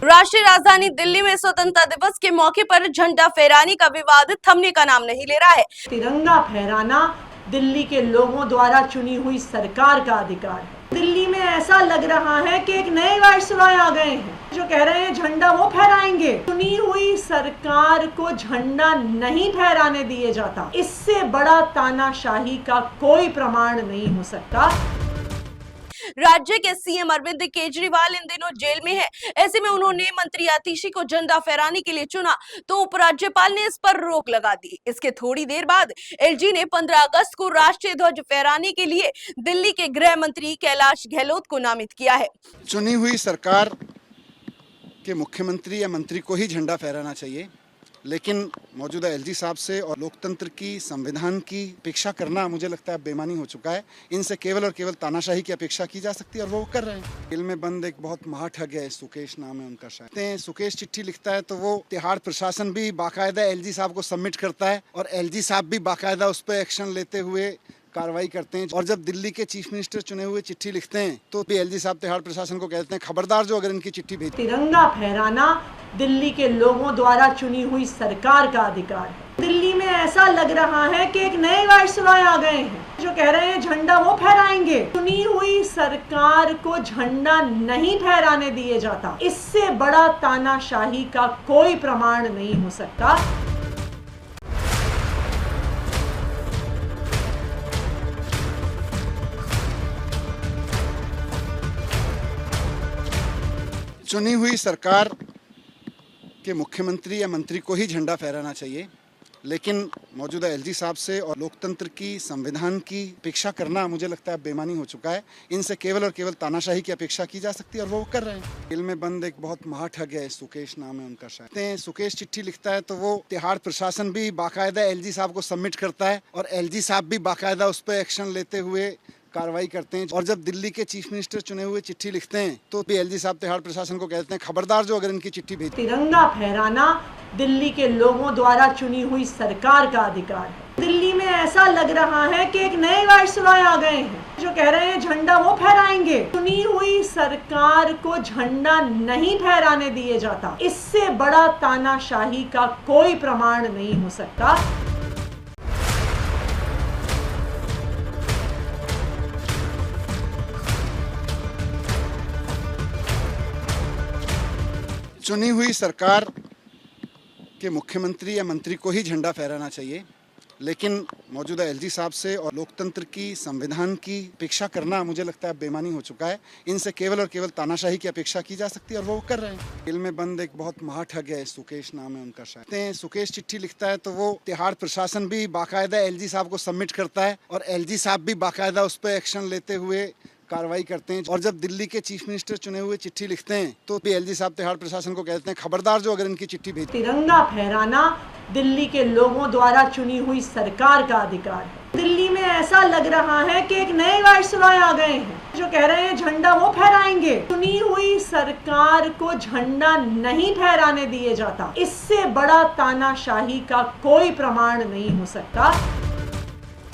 राष्ट्रीय राजधानी दिल्ली में स्वतंत्रता दिवस के मौके पर झंडा फहराने का विवाद थमने का नाम नहीं ले रहा है। तिरंगा फहराना दिल्ली के लोगों द्वारा चुनी हुई सरकार का अधिकार है। दिल्ली में ऐसा लग रहा है कि एक नए वायसरॉय आ गए हैं जो कह रहे हैं झंडा वो फहराएंगे। चुनी हुई सरकार को झंडा नहीं फहराने दिए जाता। इससे बड़ा तानाशाही का कोई प्रमाण नहीं हो सकता। राज्य के सीएम अरविंद केजरीवाल इन दिनों जेल में है। ऐसे में उन्होंने मंत्री आतिशी को झंडा फहराने के लिए चुना तो उपराज्यपाल ने इस पर रोक लगा दी। इसके थोड़ी देर बाद एलजी ने 15 अगस्त को राष्ट्रीय ध्वज फहराने के लिए दिल्ली के गृह मंत्री कैलाश गहलोत को नामित किया है। चुनी हुई सरकार के मुख्यमंत्री या मंत्री को ही झंडा फहराना चाहिए, लेकिन मौजूदा एलजी साहब से और लोकतंत्र की, संविधान की अपेक्षा करना मुझे लगता है बेईमानी हो चुका है। इनसे केवल और केवल तानाशाही की अपेक्षा की जा सकती है और वो कर रहे हैं। जेल में बंद एक बहुत महाठग है, सुकेश नाम है उनका, शायद सुकेश चिट्ठी लिखता है तो वो तिहाड़ प्रशासन भी बाकायदा एलजी साहब को सबमिट करता है और एलजी साहब भी बाकायदा उस पर एक्शन लेते हुए कार्रवाई करते हैं। और जब दिल्ली के चीफ मिनिस्टर चुने हुए चिट्ठी लिखते हैं तो एलजी साहब तिहाड़ प्रशासन को कहते हैं खबरदार जो अगर इनकी चिट्ठी भेज। तिरंगा फहराना दिल्ली के लोगों द्वारा चुनी हुई सरकार का अधिकार है। दिल्ली में ऐसा लग रहा है कि एक नए वायसरॉय आ गए हैं जो कह रहे हैं झंडा वो फहराएंगे। चुनी हुई सरकार को झंडा नहीं फहराने दिए जाता। इससे बड़ा तानाशाही का कोई प्रमाण नहीं हो सकता। चुनी हुई सरकार के मुख्यमंत्री या मंत्री को ही झंडा फहराना चाहिए, लेकिन मौजूदा एलजी साहब से और लोकतंत्र की, संविधान की अपेक्षा करना मुझे लगता है बेईमानी हो चुका है। इनसे केवल और केवल तानाशाही की अपेक्षा की जा सकती है और वो कर रहे हैं। जेल में बंद एक बहुत महाठग है, सुकेश नाम है उनका, शायद सुकेश चिट्ठी लिखता है तो वो तिहाड़ प्रशासन भी बाकायदा एलजी साहब को सबमिट करता है और एलजी साहब भी बाकायदा उस पर एक्शन लेते हुए कार्रवाई करते हैं। और जब दिल्ली के चीफ मिनिस्टर चुने हुए चिट्ठी लिखते हैं तो एलजी साहब तिहाड़ प्रशासन को कहते हैं खबरदार जो अगर इनकी चिट्ठी भेज। तिरंगा फहराना दिल्ली के लोगों द्वारा चुनी हुई सरकार का अधिकार है। दिल्ली में ऐसा लग रहा है कि एक नए वायसरॉय आ गए हैं जो कह रहे हैं झंडा वो फहराएंगे। चुनी हुई सरकार को झंडा नहीं फहराने दिए जाता। इससे बड़ा तानाशाही का कोई प्रमाण नहीं हो सकता। चुनी हुई सरकार के मुख्यमंत्री या मंत्री को ही झंडा फहराना चाहिए, लेकिन मौजूदा एलजी साहब से और लोकतंत्र की, संविधान की अपेक्षा करना मुझे लगता है बेईमानी हो चुका है। इनसे केवल और केवल तानाशाही की अपेक्षा की जा सकती है और वो कर रहे हैं। जेल में बंद एक बहुत महाठग है, सुकेश नाम है उनका, शायद सुकेश चिट्ठी लिखता है तो वो तिहाड़ प्रशासन भी बाकायदा एलजी साहब को सबमिट करता है और एलजी साहब भी बाकायदा उस पर एक्शन लेते हुए कार्रवाई करते हैं। और जब दिल्ली के चीफ मिनिस्टर चुने हुए चिट्ठी लिखते हैं तो एलजी साहब तिहाड़ प्रशासन को कहते हैं खबरदार जो अगर इनकी चिट्ठी भेज। तिरंगा फहराना दिल्ली के लोगों द्वारा चुनी हुई सरकार का अधिकार है। दिल्ली में ऐसा लग रहा है कि एक नए वायसरॉय आ गए हैं जो कह रहे हैं झंडा वो फहराएंगे। चुनी हुई सरकार को झंडा नहीं फहराने दिए जाता। इससे बड़ा तानाशाही का कोई प्रमाण नहीं हो सकता।